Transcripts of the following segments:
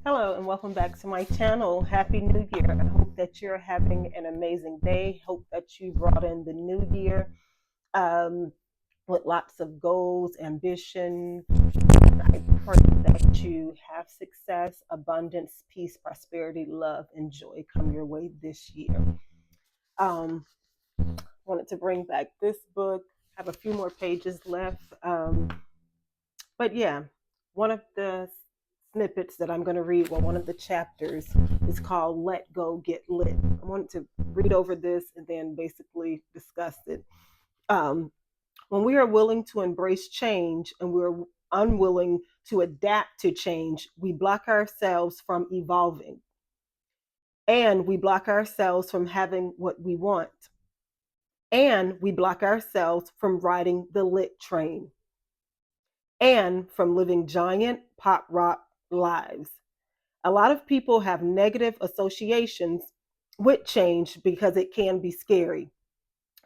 Hello and welcome back to my channel. Happy New Year. I hope that you're having an amazing day. Hope that you brought in the new year um, with lots of goals, ambition. I pray that you have success, abundance, peace, prosperity, love, and joy come your way this year. Um, Wanted to bring back this book. Have a few more pages left. But yeah, one of the snippets that I'm going to read, well, one of the chapters is called Let Go, Get Lit. I wanted to read over this and then basically discuss it. Um, when we are willing to embrace change and we're unwilling to adapt to change, we block ourselves from evolving and we block ourselves from having what we want and we block ourselves from riding the lit train and from living giant pop rock lives. A lot of people have negative associations with change because it can be scary.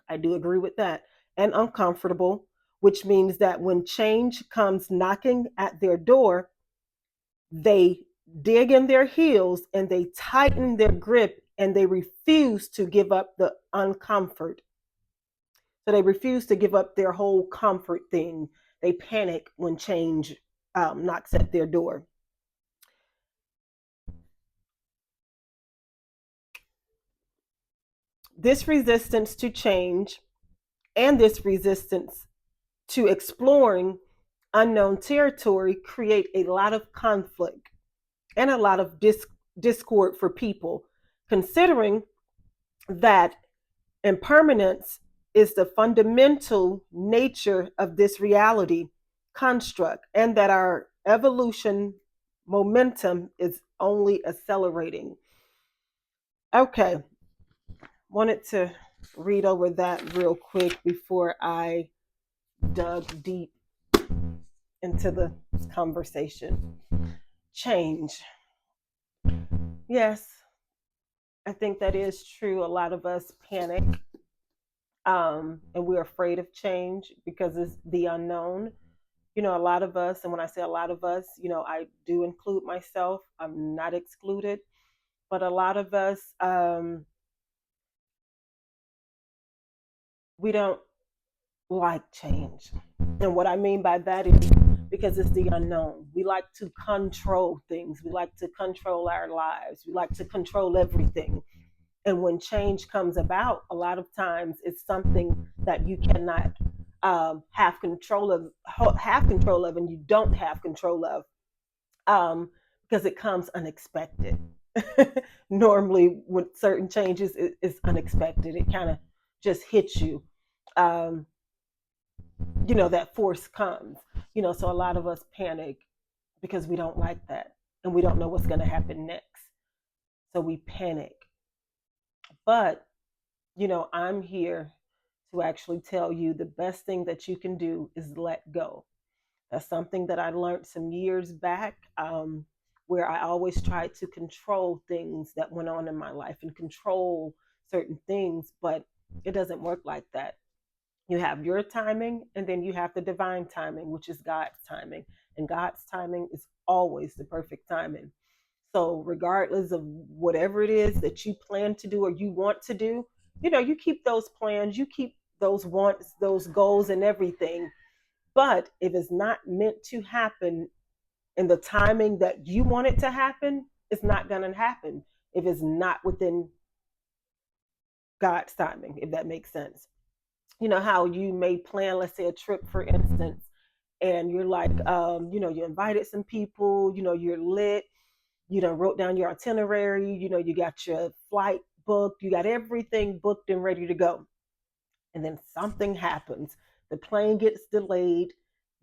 I do agree with that. And uncomfortable, which means that when change comes knocking at their door, they dig in their heels and they tighten their grip and they refuse to give up the uncomfort. So they refuse to give up their whole comfort thing. They panic when change knocks at their door. This resistance to change and this resistance to exploring unknown territory create a lot of conflict and a lot of discord for people, considering that impermanence is the fundamental nature of this reality construct and that our evolution momentum is only accelerating. Okay, wanted to read over that real quick before I dug deep into the conversation. Change. Yes, I think that is true. A lot of us panic and we're afraid of change because it's the unknown. A lot of us, and when I say a lot of us, I do include myself, I'm not excluded, but a lot of us, we don't like change. And what I mean by that is because it's the unknown. We like to control things. We like to control our lives. We like to control everything. And when change comes about, a lot of times it's something that you cannot have control of, and you don't have control of because it comes unexpected. Normally, with certain changes, it's unexpected. It kind of just hits you. Um, that force comes. So a lot of us panic because we don't like that and we don't know what's going to happen next. So we panic. But I'm here to actually tell you the best thing that you can do is let go. That's something that I learned some years back, where I always tried to control things that went on in my life and control certain things, but it doesn't work like that. You have your timing, and then you have the divine timing, which is God's timing. And God's timing is always the perfect timing. So, regardless of whatever it is that you plan to do or you want to do, you keep those plans, you keep those wants, those goals, and everything. But if it's not meant to happen in the timing that you want it to happen, it's not going to happen if it's not within God's timing, if that makes sense. How you may plan, let's say, a trip, for instance, and you're like, you invited some people, you're lit, wrote down your itinerary, you got your flight booked, you got everything booked and ready to go. And then something happens. The plane gets delayed,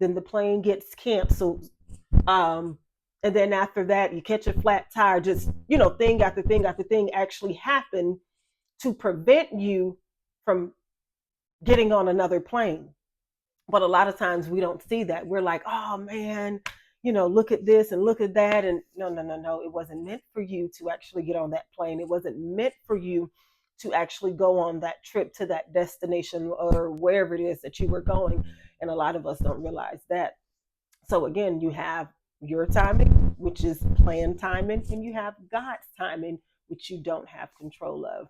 then the plane gets canceled. Um, and then after that, you catch a flat tire, just, thing after thing after thing actually happen to prevent you from getting on another plane. But a lot of times we don't see that. We're like, oh man, look at this and look at that. And no, no, no, no. It wasn't meant for you to actually get on that plane. It wasn't meant for you to actually go on that trip to that destination or wherever it is that you were going. And a lot of us don't realize that. So again, you have your timing, which is planned timing, and you have God's timing, which you don't have control of.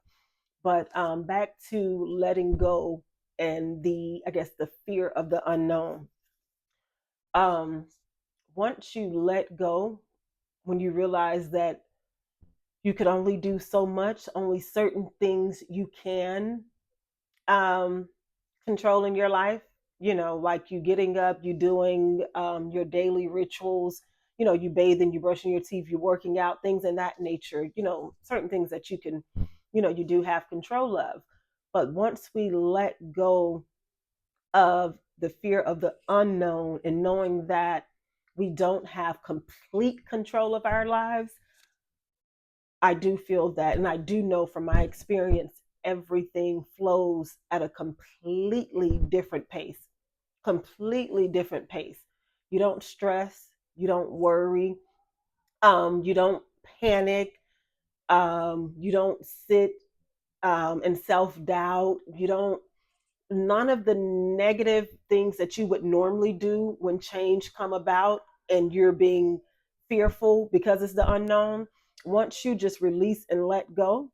But back to letting go and I guess, the fear of the unknown. Um, Once you let go, when you realize that you can only do so much, only certain things you can um, control in your life, like you getting up, you doing your daily rituals, you bathing, you brushing your teeth, you working out, things in that nature, certain things that you can, you do have control of. But once we let go of the fear of the unknown and knowing that we don't have complete control of our lives, I do feel that, and I do know from my experience, everything flows at a completely different pace. Completely different pace. You don't stress, you don't worry, you don't panic, you don't sit in self doubt. You don't, none of the negative things that you would normally do when change come about and you're being fearful because it's the unknown. Once you just release and let go,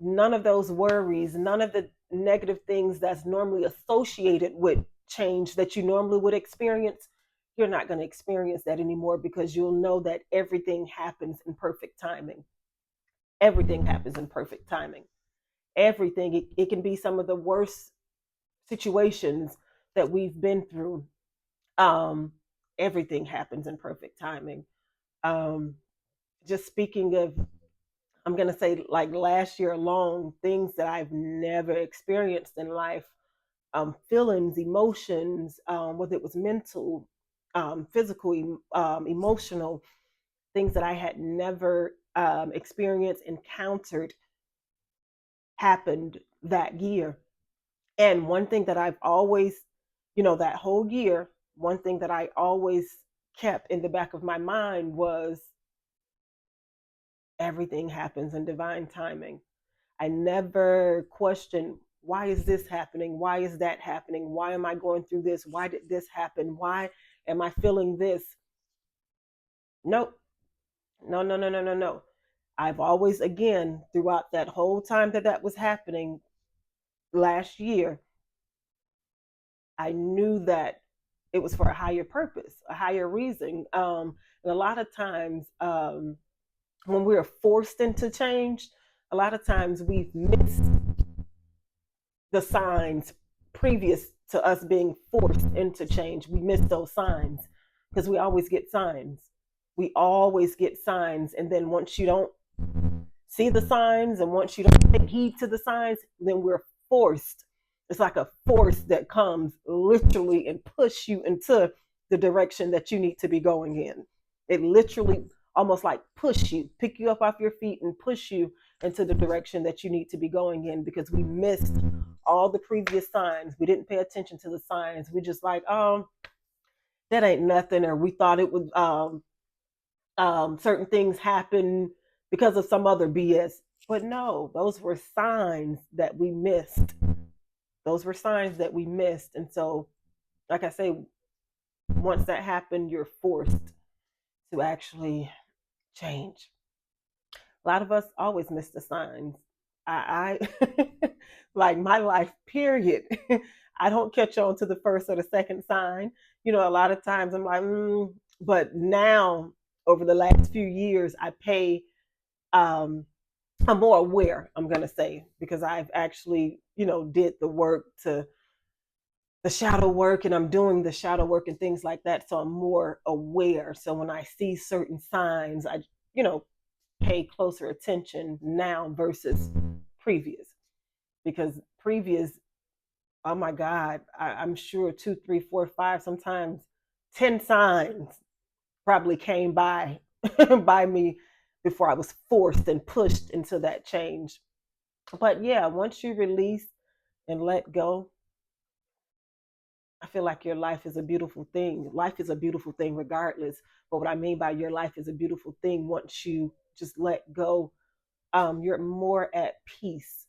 none of those worries, none of the negative things that's normally associated with change that you normally would experience, you're not going to experience that anymore, because you'll know that everything happens in perfect timing. Everything happens in perfect timing. Everything. It can be some of the worst situations that we've been through. Um, Everything happens in perfect timing. Um, just speaking of, I'm going to say, like last year alone, things that I've never experienced in life, feelings, emotions, whether it was mental, physical, emotional, things that I had never experienced, encountered, happened that year. And one thing that I've always, that whole year, one thing that I always kept in the back of my mind was everything happens in divine timing. I never questioned, why is this happening? Why is that happening? Why am I going through this? Why did this happen? Why am I feeling this? Nope. No, no, no, no, no, no. I've always, again, throughout that whole time that that was happening last year, I knew that it was for a higher purpose, a higher reason. And a lot of times, when we're forced into change, a lot of times we've missed the signs previous to us being forced into change. We miss those signs because we always get signs. We always get signs. And then once you don't see the signs and once you don't take heed to the signs, then we're forced. It's like a force that comes literally and push you into the direction that you need to be going in. It literally almost like push you, pick you up off your feet and push you into the direction that you need to be going in, because we missed all the previous signs. We didn't pay attention to the signs. We just like, that ain't nothing, or we thought it was certain things happen because of some other BS. But no, those were signs that we missed. Those were signs that we missed. And so, like I say, once that happened, you're forced to actually change. A lot of us always miss the signs. I like my life, period. I don't catch on to the first or the second sign. A lot of times I'm like, but now over the last few years, um, I'm more aware, I'm going to say, because I've actually, did the work to the shadow work, and I'm doing the shadow work and things like that. So I'm more aware. So when I see certain signs, I, you know, pay closer attention now versus previous, because previous, oh my God, I'm sure two, three, four, five, sometimes 10 signs probably came by by me before I was forced and pushed into that change. But yeah, once you release and let go, I feel like your life is a beautiful thing. Life is a beautiful thing regardless. But what I mean by your life is a beautiful thing, once you just let go, you're more at peace.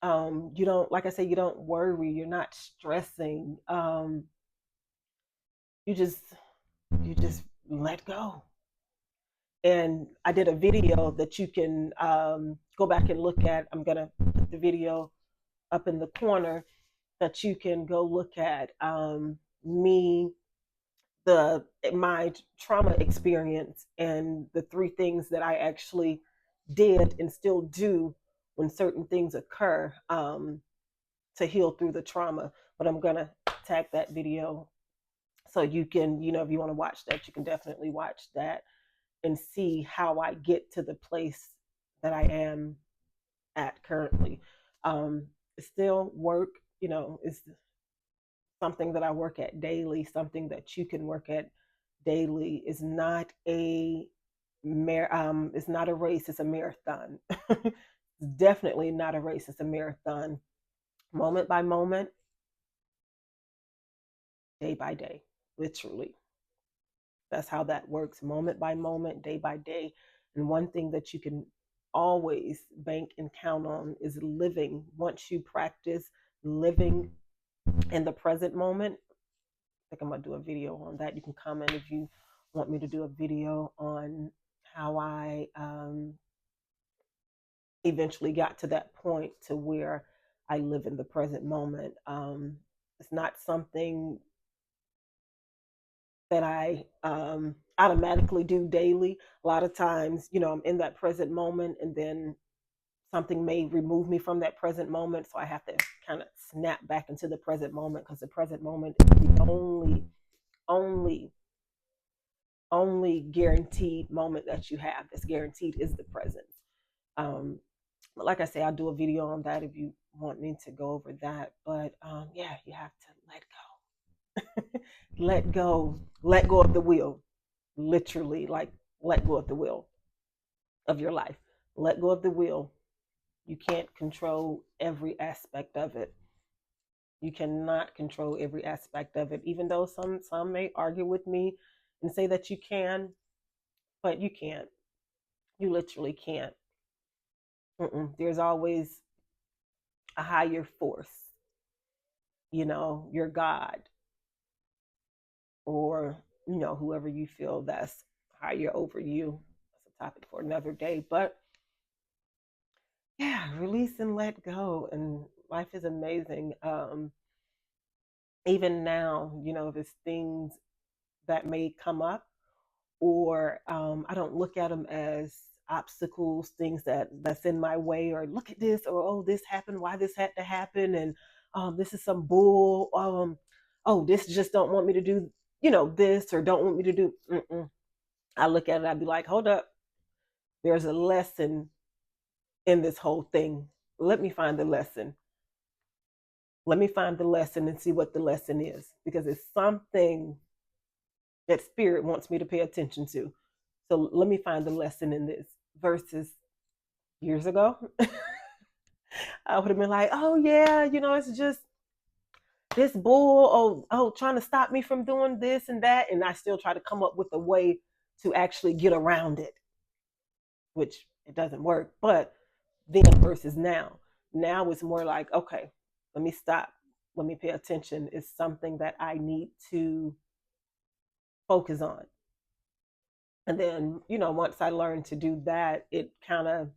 You don't, like I say, you don't worry. You're not stressing. You just you just let go. And I did a video that you can go back and look at. I'm going to put the video up in the corner that you can go look at, me, my trauma experience, and the three things that I actually did and still do when certain things occur, to heal through the trauma. But I'm going to tag that video so you can, if you want to watch that, you can definitely watch that and see how I get to the place that I am at currently. It's still work, it's something that I work at daily, something that you can work at daily. Is not a it's not a race, it's a marathon. It's definitely not a race, it's a marathon. Moment by moment, day by day, literally. That's how that works, moment by moment, day by day. And one thing that you can always bank and count on is living. Once you practice living in the present moment, I think I'm going to do a video on that. You can comment if you want me to do a video on how I eventually got to that point to where I live in the present moment. It's not something that I automatically do daily. A lot of times, I'm in that present moment, and then something may remove me from that present moment. So I have to kind of snap back into the present moment, because the present moment is the only, only guaranteed moment that you have. That's guaranteed is the present. But like I say, I'll do a video on that if you want me to go over that. But yeah, you have to let go. Let go of the wheel. Literally, like, let go of the wheel of your life. Let go of the wheel. You can't control every aspect of it. You cannot control every aspect of it, even though some may argue with me and say that you can, but you can't. You literally can't. There's always a higher force, your God, or whoever you feel that's higher over you. That's a topic for another day. But yeah, release and let go, and life is amazing. Even now, there's things that may come up, or I don't look at them as obstacles, things that's in my way, or look at this, or oh, this happened, why this had to happen, and this is some bull. Oh, this just don't want me to do, this, or don't want me to do. I look at it, I'd be like, hold up, there's a lesson in this whole thing. Let me find the lesson. Let me find the lesson and see what the lesson is, because it's something that spirit wants me to pay attention to. So let me find the lesson in this. Versus years ago, I would have been like, oh yeah, it's just this bull, trying to stop me from doing this and that. And I still try to come up with a way to actually get around it, which it doesn't work. But then versus now. Now it's more like, okay, let me stop. Let me pay attention. It's something that I need to focus on. And then, once I learned to do that, it kind of,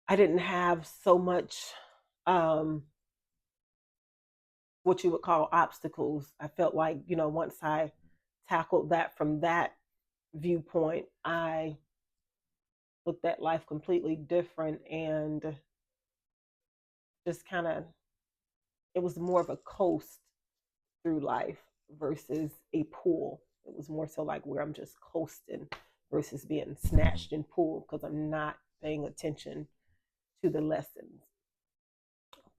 I didn't have so much what you would call obstacles. I felt like, once I tackled that from that viewpoint, I looked at life completely different, and just kind of, it was more of a coast through life versus a pull. It was more so like where I'm just coasting versus being snatched and pulled because I'm not paying attention to the lessons.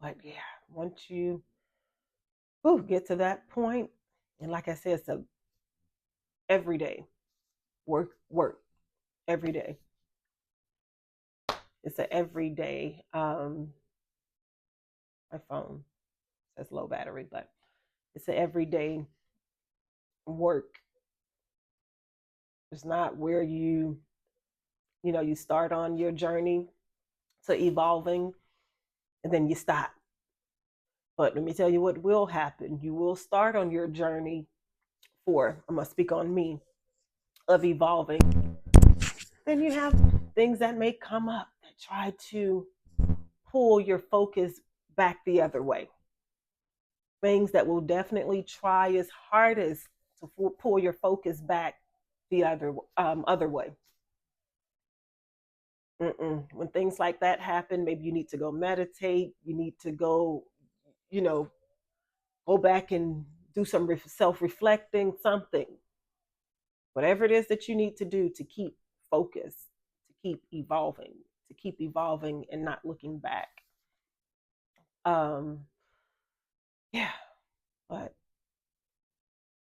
But yeah, once you get to that point, and like I said, it's a every day work every day. It's a everyday. My phone says low battery, but it's an everyday work. It's not where you start on your journey to evolving and then you stop. But let me tell you what will happen. You will start on your journey for, I'm going to speak on me, of evolving. Then you have things that may come up that try to pull your focus back the other way. Things that will definitely try as hard as to pull your focus back the other way. When things like that happen, maybe you need to go meditate. You need to go, you know, go back and do some self-reflecting, something, whatever it is that you need to do to keep focus, to keep evolving and not looking back. Um, yeah, but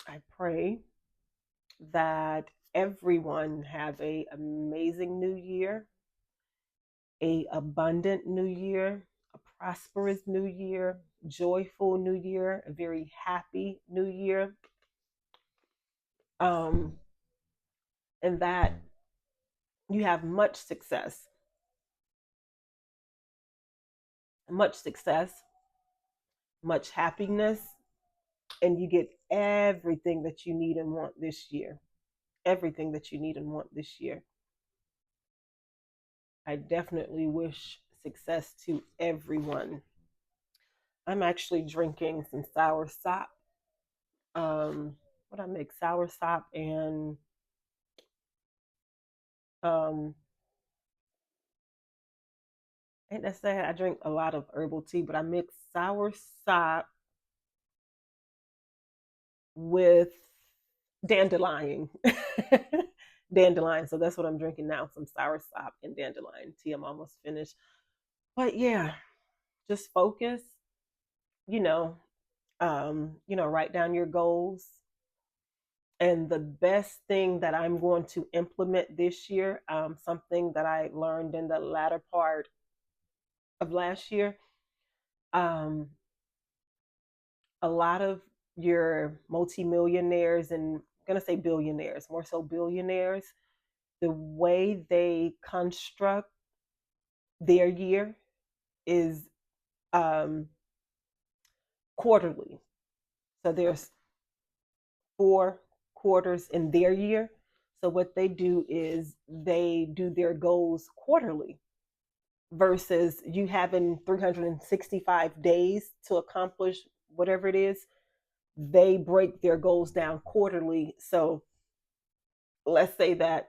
I pray that everyone have a amazing new year, a abundant new year, a prosperous new year, joyful new year, a very happy new year. Um, and that you have much success, much happiness, and you get everything that you need and want this year. Everything that you need and want this year. I definitely wish success to everyone. I'm actually drinking some sour sop. What I make sour sop and um ain't that sad? I drink a lot of herbal tea, but I mix sour sop with dandelion. Dandelion. So that's what I'm drinking now. Some sour sop and dandelion tea. I'm almost finished. But yeah, just focus, you know, write down your goals. And the best thing that I'm going to implement this year, something that I learned in the latter part of last year, um, a lot of your multimillionaires, and I'm going to say billionaires, more so billionaires, the way they construct their year is um, quarterly. So there's 4 quarters in their year. So what they do is they do their goals quarterly versus you having 365 days to accomplish whatever it is. They break their goals down quarterly. So let's say that,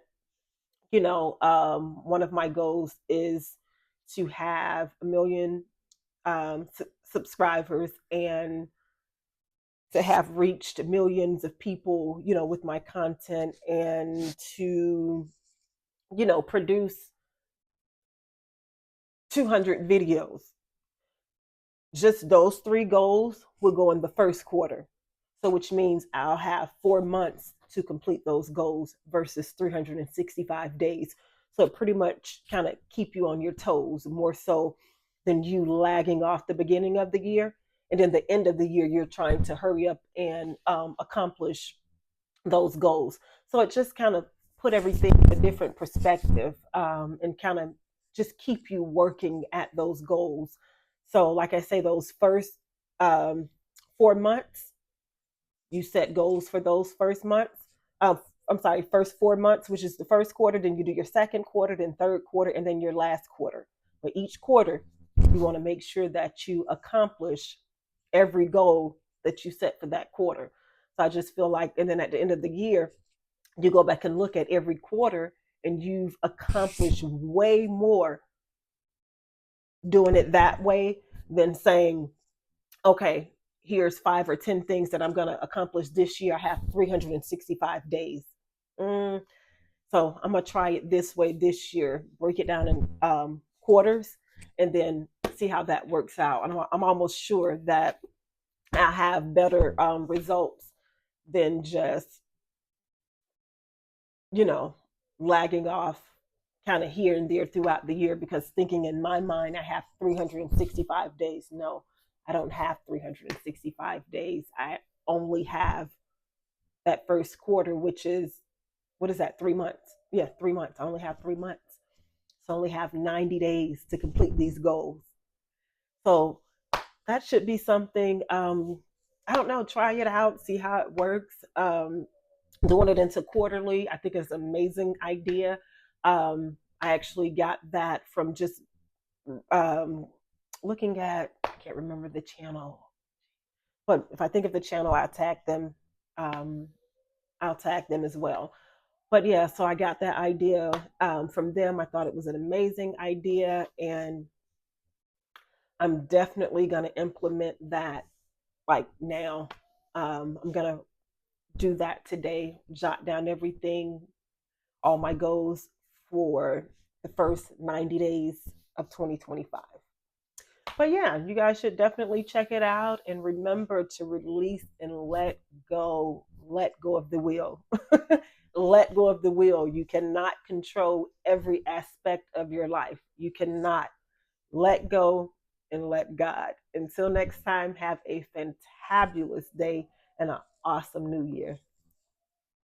one of my goals is to have a million subscribers and to have reached millions of people, with my content, and to, produce 200 videos. Just those 3 goals will go in the first quarter. So, which means I'll have 4 months to complete those goals versus 365 days. So, it pretty much kind of keep you on your toes more so than you lagging off the beginning of the year. And then the end of the year, you're trying to hurry up and accomplish those goals. So it just kind of put everything in a different perspective, and kind of just keep you working at those goals. So, like I say, those first 4 months, you set goals for those first months. I'm sorry, first 4 months, which is the first quarter. Then you do your second quarter, then third quarter, and then your last quarter. But each quarter, you want to make sure that you accomplish every goal that you set for that quarter. So I just feel like, and then at the end of the year, you go back and look at every quarter and you've accomplished way more doing it that way than saying, okay, here's 5 or 10 things that I'm going to accomplish this year. I have 365 days. Mm, so I'm going to try it this way this year, break it down in quarters, and then see how that works out. I'm almost sure that I have better results than just, you know, lagging off kind of here and there throughout the year, because thinking in my mind I have 365 days. No, I don't have 365 days. I only have that first quarter, which is, what is that, 3 months? Yeah, 3 months. I only have 3 months. So I only have 90 days to complete these goals. So that should be something I don't know, try it out, see how it works. Doing it into quarterly, I think is an amazing idea. I actually got that from just um, looking at, I can't remember the channel, but if I think of the channel, um, I'll tag them as well. But yeah, so I got that idea from them. I thought it was an amazing idea, and I'm definitely going to implement that like now. I'm going to do that today, jot down everything, all my goals for the first 90 days of 2025. But yeah, you guys should definitely check it out and remember to release and let go of the wheel. Let go of the wheel. You cannot control every aspect of your life. You cannot. Let go and let God. Until next time, have a fantabulous day and an awesome new year.